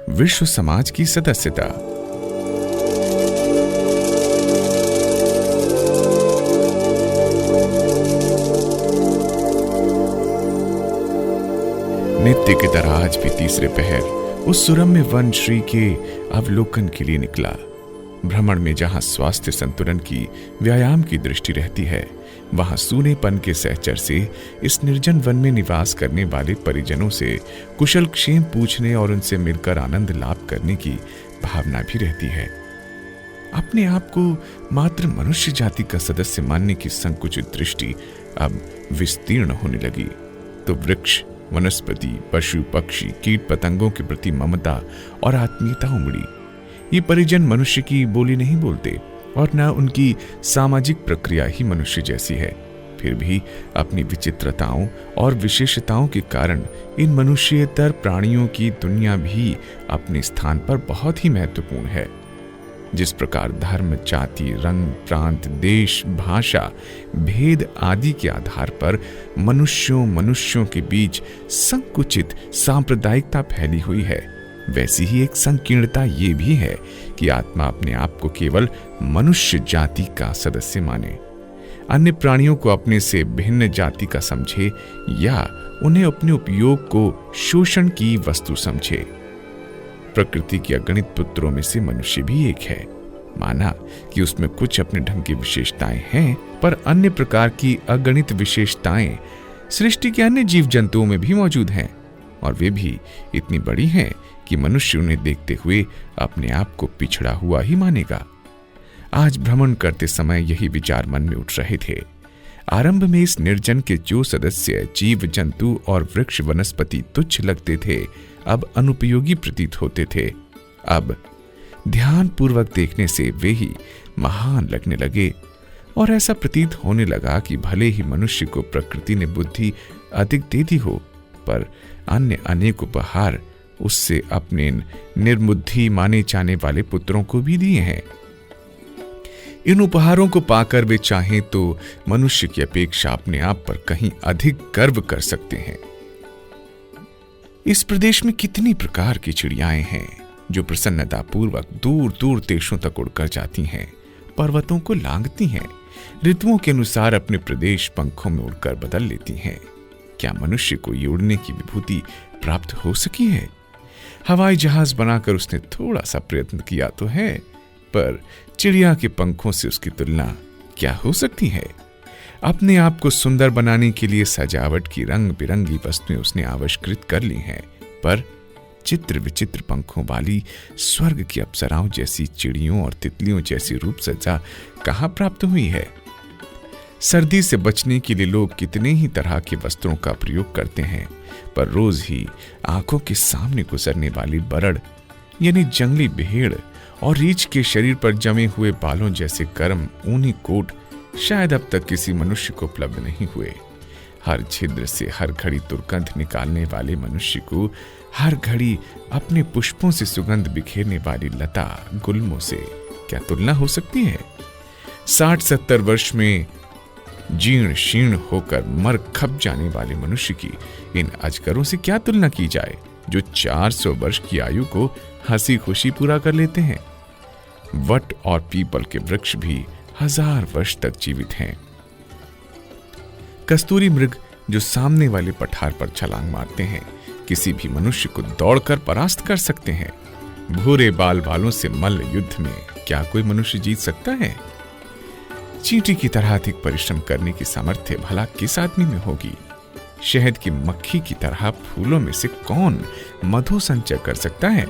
विश्व समाज की सदस्यता। नित्य की तरह आज भी तीसरे पहर उस सुरम्य वन श्री के अवलोकन के लिए निकला। भ्रमण में जहां स्वास्थ्य संतुलन की, व्यायाम की दृष्टि रहती है, वहां सूनेपन के सहचर से इस निर्जन वन में निवास करने वाले परिजनों से कुशल क्षेम पूछने और उनसे मिलकर आनंद लाभ करने की भावना भी रहती है। अपने आप को मात्र मनुष्य जाति का सदस्य मानने की संकुचित दृष्टि अब विस्तीर्ण होने लगी तो वृक्ष, वनस्पति, पशु, पक्षी, कीट पतंगों के प्रति ममता और आत्मीयता उमड़ी। ये परिजन मनुष्य की बोली नहीं बोलते और न उनकी सामाजिक प्रक्रिया ही मनुष्य जैसी है। फिर भी अपनी विचित्रताओं और विशेषताओं के कारण इन मनुष्येतर प्राणियों की दुनिया भी अपने स्थान पर बहुत ही महत्वपूर्ण है। जिस प्रकार धर्म, जाति, रंग, प्रांत, देश, भाषा, भेद आदि के आधार पर मनुष्यों के बीच संकुचित सांप्रदायिकता फैली हुई है, वैसी ही एक संकीर्णता ये भी है कि आत्मा अपने आप को केवल मनुष्य जाति का सदस्य माने, अन्य प्राणियों को अपने से भिन्न जाति का समझे या उन्हें अपने उपयोग को शोषण की वस्तु समझे। प्रकृति के अगणित पुत्रों में से मनुष्य भी एक है। माना कि उसमें कुछ अपने ढंग की विशेषताएं हैं, पर अन्य प्रकार की अगणित विशेषताएं सृष्टि के अन्य जीव जंतुओं में भी मौजूद हैं और वे भी इतनी बड़ी हैं कि मनुष्य उन्हें देखते हुए अपने आप को पिछड़ा हुआ ही मानेगा। आज भ्रमण करते समय यही विचार मन में उठ रहे थे। आरंभ में इस निर्जन के जो सदस्य जीव जंतु और वृक्ष वनस्पति तुच्छ लगते थे, अब अनुपयोगी प्रतीत होते थे। अब ध्यान पूर्वक देखने से वे ही महान लगने लगे और ऐसा प्रतीत होने लगा कि भले ही मनुष्य को प्रकृति ने बुद्धि अधिक दे दी हो, पर अन्य अनेक उपहार उससे अपने निर्बुद्धि माने जाने वाले पुत्रों को भी दिए हैं। इन उपहारों को पाकर वे चाहें तो मनुष्य की अपेक्षा अपने आप पर कहीं अधिक गर्व कर सकते हैं। इस प्रदेश में कितनी प्रकार की चिड़ियाएं हैं जो प्रसन्नता पूर्वक दूर दूर देशों तक उड़कर जाती हैं, पर्वतों को लांघती हैं, ऋतुओं के अनुसार अपने प्रदेश पंखों में उड़कर बदल लेती हैं। क्या मनुष्य को ये उड़ने की विभूति प्राप्त हो सकी है? हवाई जहाज बनाकर उसने थोड़ा सा प्रयत्न किया तो है, पर चिड़िया के पंखों से उसकी तुलना क्या हो सकती है? अपने आप को सुंदर बनाने के लिए सजावट की रंग बिरंगी वस्तुएं उसने आविष्कृत कर ली हैं, पर चित्र विचित्र पंखों वाली स्वर्ग की अप्सराओं जैसी चिड़ियों और तितलियों जैसी रूप सज्जा कहाँ प्राप्त हुई है? सर्दी से बचने के लिए लोग कितने ही तरह के वस्त्रों का प्रयोग करते हैं, पर रोज ही आंखों के सामने गुजरने वाली बरड़ यानी जंगली भेड़ और रीछ के शरीर पर जमे हुए बालों जैसे गर्म ऊनी कोट शायद अब तक किसी मनुष्य को उपलब्ध नहीं हुए। हर छिद्र से हर घड़ी दुर्गंध निकालने वाले मनुष्य को हर घड़ी अपने पुष्पों से सुगंध बिखेरने वाली लता गुल्मों से क्या तुलना हो सकती है? 60-70 वर्ष में जीर्ण शीर्ण होकर मर खप जाने वाले मनुष्य की इन अजगरों से क्या तुलना की जाए जो 400 वर्ष की आयु को हंसी खुशी पूरा कर लेते हैं। वट और पीपल के वृक्ष भी 1000 वर्ष तक जीवित हैं। कस्तूरी मृग जो सामने वाले पठार पर छलांग मारते हैं, किसी भी मनुष्य को दौड़कर परास्त कर सकते हैं। भूरे बाल वालों से मल्ल युद्ध में क्या कोई मनुष्य जीत सकता है? चींटी की तरह अधिक परिश्रम करने की सामर्थ्य भला किस आदमी में होगी? शहद की मक्खी की तरह फूलों में से कौन मधु संचय कर सकता है?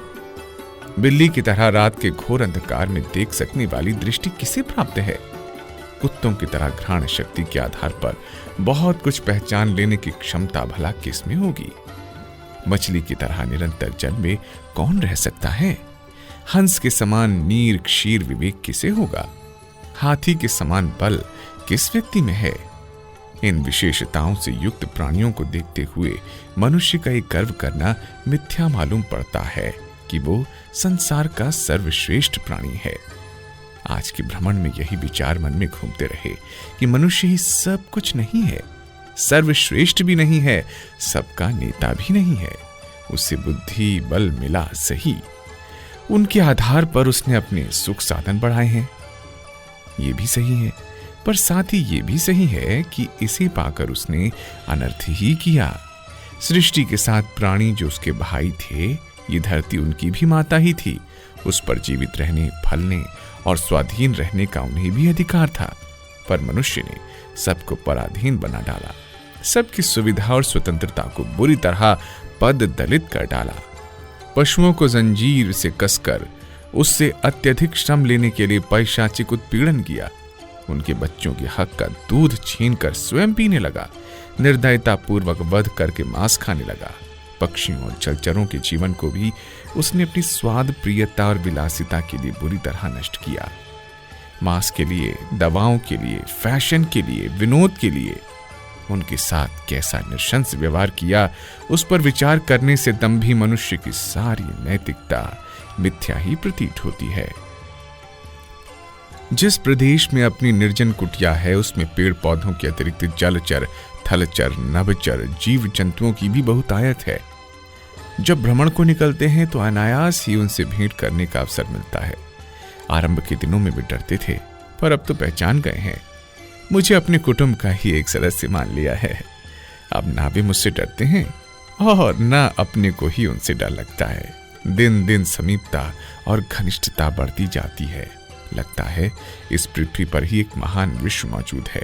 बिल्ली की तरह रात के घोर अंधकार में देख सकने वाली दृष्टि किसे प्राप्त है? कुत्तों की तरह घ्राण शक्ति के आधार पर बहुत कुछ पहचान लेने की क्षमता भला किसमें होगी? मछली की तरह निरंतर जल में कौन रह सकता है? हंस के समान नीर क्षीर विवेक किसे होगा? हाथी के समान बल किस व्यक्ति में है? इन विशेषताओं से युक्त प्राणियों को देखते हुए मनुष्य का एक गर्व करना मिथ्या मालूम पड़ता है कि वो संसार का सर्वश्रेष्ठ प्राणी है। आज के भ्रमण में यही विचार मन में घूमते रहे कि मनुष्य ही सब कुछ नहीं है, सर्वश्रेष्ठ भी नहीं है, सबका नेता भी नहीं है। उसे बुद्धि बल मिला सही, उनके आधार पर उसने अपने सुख साधन बढ़ाए हैं, ये भी सही है। पर साथ ही ये भी सही है कि इसे पाकर उसने अनर्थ ही किया। सृष्टि के साथ प्राणी जो उसके भाई थे, ये धरती उनकी भी माता ही थी। उस पर जीवित रहने, फलने और स्वाधीन रहने का उन्हें भी अधिकार था। पर मनुष्य ने सबको पराधीन बना डाला, सबकी सुविधा और स्वतंत्रता को बुरी तरह पद दलित कर डाला। पशुओं को जंजीर से कसकर उससे अत्यधिक श्रम लेने के लिए पैशाचिक उत्पीड़न किया। उनके बच्चों के हक का दूध छीनकर स्वयं पीने लगा। निर्दयता पूर्वक वध करके मांस खाने लगा। पक्षियों और जलचरों के जीवन को भी उसने अपनी स्वाद प्रियता और विलासिता के लिए बुरी तरह नष्ट किया। मांस के लिए, दवाओं के लिए, फैशन के लिए, विनोद के लिए उनके साथ कैसा नृशंस व्यवहार किया, उस पर विचार करने से दंभी मनुष्य की सारी नैतिकता मिथ्या ही प्रतीत होती है। जिस प्रदेश में अपनी निर्जन कुटिया है, उसमें पेड़ पौधों के अतिरिक्त जलचर, थलचर, नभचर, जीव जंतुओं की भी बहुतायत है। जब भ्रमण को निकलते हैं तो अनायास ही उनसे भेंट करने का अवसर मिलता है। आरंभ के दिनों में वे डरते थे, पर अब तो पहचान गए हैं। मुझे अपने कुटुंब का ही एक सदस्य मान लिया है। अब ना वे मुझसे डरते हैं और ना अपने को ही उनसे डर लगता है। दिन दिन समीपता और घनिष्ठता बढ़ती जाती है। लगता है इस पृथ्वी पर ही एक महान विश्व मौजूद है।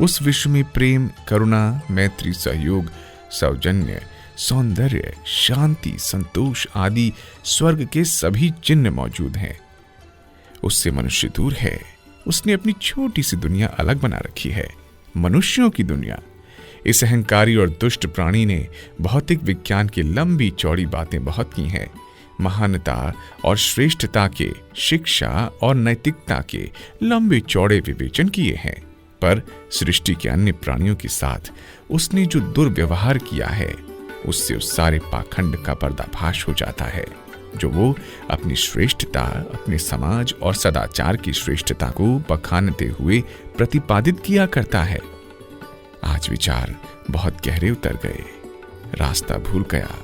उस विश्व में प्रेम, करुणा, मैत्री, सहयोग, सौजन्य, सौंदर्य, शांति, संतोष आदि स्वर्ग के सभी चिन्ह मौजूद हैं। उससे मनुष्य दूर है। उसने अपनी छोटी सी दुनिया अलग बना रखी है, मनुष्यों की दुनिया। इस अहंकारी और दुष्ट प्राणी ने भौतिक विज्ञान की लंबी चौड़ी बातें बहुत की हैं। महानता और श्रेष्ठता के, शिक्षा और नैतिकता के लंबे चौड़े विवेचन किए हैं। पर सृष्टि के अन्य प्राणियों के साथ उसने जो दुर्व्यवहार किया है, उससे उस सारे पाखंड का पर्दाफाश हो जाता है जो वो अपनी श्रेष्ठता, अपने समाज और सदाचार की श्रेष्ठता को बखानते हुए प्रतिपादित किया करता है। आज विचार बहुत गहरे उतर गए, रास्ता भूल गया।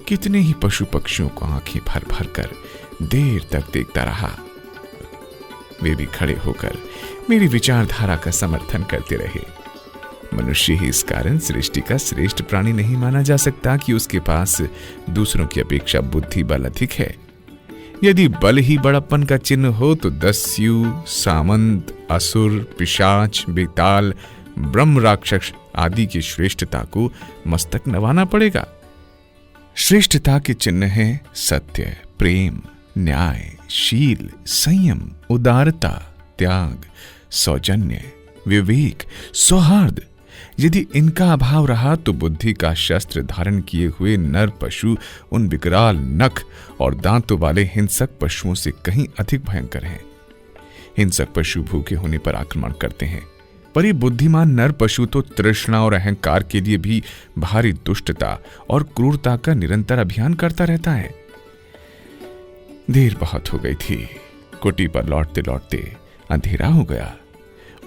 कितने ही पशु पक्षियों को आंखें भर भर कर देर तक देखता रहा। वे भी खड़े होकर मेरी विचारधारा का समर्थन करते रहे। मनुष्य ही इस कारण सृष्टि का श्रेष्ठ प्राणी नहीं माना जा सकता कि उसके पास दूसरों की अपेक्षा बुद्धि बल अधिक है। यदि बल ही बड़प्पन का चिन्ह हो तो दस्यु, सामंत, असुर, पिशाच, बेताल, ब्रह्म राक्षस आदि की श्रेष्ठता को मस्तक नवाना पड़ेगा। श्रेष्ठता के चिन्ह है सत्य, प्रेम, न्याय, शील, संयम, उदारता, त्याग, सौजन्य, विवेक, सौहार्द। यदि इनका अभाव रहा तो बुद्धि का शस्त्र धारण किए हुए नर पशु उन विकराल नख और दांतों वाले हिंसक पशुओं से कहीं अधिक भयंकर हैं। हिंसक पशु भूखे होने पर आक्रमण करते हैं, पर ये बुद्धिमान नर पशु तो तृष्णा और अहंकार के लिए भी भारी दुष्टता और क्रूरता का निरंतर अभियान करता रहता है। देर बहुत हो गई थी। कुटी पर लौटते लौटते अंधेरा हो गया।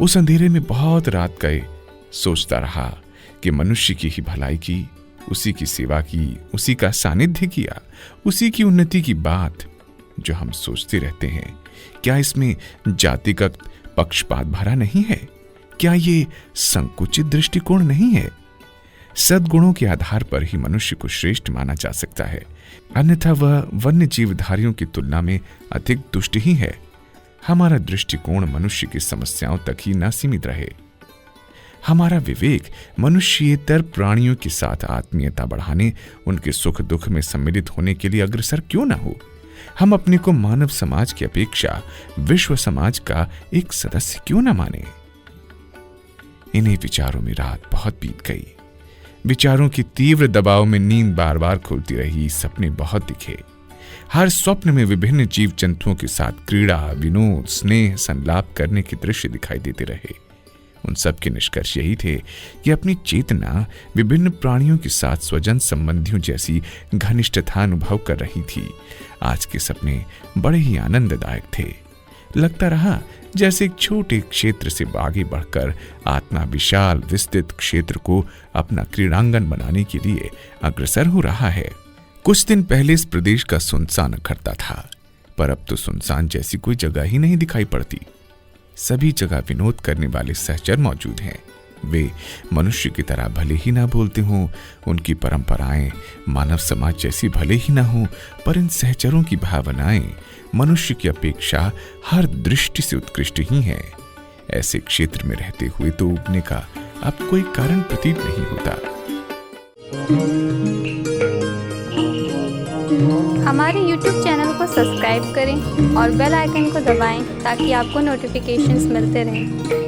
उस अंधेरे में बहुत रात गए। सोचता रहा कि मनुष्य की ही भलाई की, उसी की सेवा की, उसी का सानिध्य किया, उसी की उन्नति की बात जो हम सोचते रहते हैं, क्या इसमें जातिगत पक्षपात भरा नहीं है? क्या ये संकुचित दृष्टिकोण नहीं है? सद्गुणों के आधार पर ही मनुष्य को श्रेष्ठ माना जा सकता है, अन्यथा वह वन्य जीवधारियों की तुलना में अधिक दुष्ट ही है। हमारा दृष्टिकोण मनुष्य की समस्याओं तक ही न सीमित रहे। हमारा विवेक मनुष्येतर प्राणियों के साथ आत्मीयता बढ़ाने, उनके सुख दुख में सम्मिलित होने के लिए अग्रसर क्यों न हो? हम अपने को मानव समाज की अपेक्षा विश्व समाज का एक सदस्य क्यों न माने? इन्हीं विचारों में रात बहुत बीत गई। विचारों के तीव्र दबाव में नींद बार बार खुलती रही। सपने बहुत दिखे। हर स्वप्न में विभिन्न जीव जंतुओं के साथ क्रीड़ा, विनोद, स्नेह, संलाप करने के दृश्य दिखाई देते रहे। उन सब के निष्कर्ष यही थे कि अपनी चेतना विभिन्न प्राणियों के साथ स्वजन संबंधियों जैसी घनिष्ठता अनुभव कर रही थी। आज के सपने बड़े ही आनंददायक थे। लगता रहा जैसे एक छोटे क्षेत्र से आगे बढ़कर आत्मा विशाल विस्तृत क्षेत्र को अपना क्रीड़ांगन बनाने के लिए अग्रसर हो रहा है। कुछ दिन पहले इस प्रदेश का सुनसान अखरता था, पर अब तो सुनसान जैसी कोई जगह ही नहीं दिखाई पड़ती। सभी जगह विनोद करने वाले सहचर मौजूद हैं। वे मनुष्य की तरह भले ही ना बोलते हों, उनकी परंपराएं मानव समाज जैसी भले ही ना हो, पर इन सहचरों की भावनाएं मनुष्य की अपेक्षा हर दृष्टि से उत्कृष्ट ही हैं। ऐसे क्षेत्र में रहते हुए तो उगने का अब कोई कारण प्रतीत नहीं होता। हमारे YouTube चैनल को सब्सक्राइब करें और बेल आइकन को दबाएं ताकि आपको नोटिफिकेशंस मिलते रहें।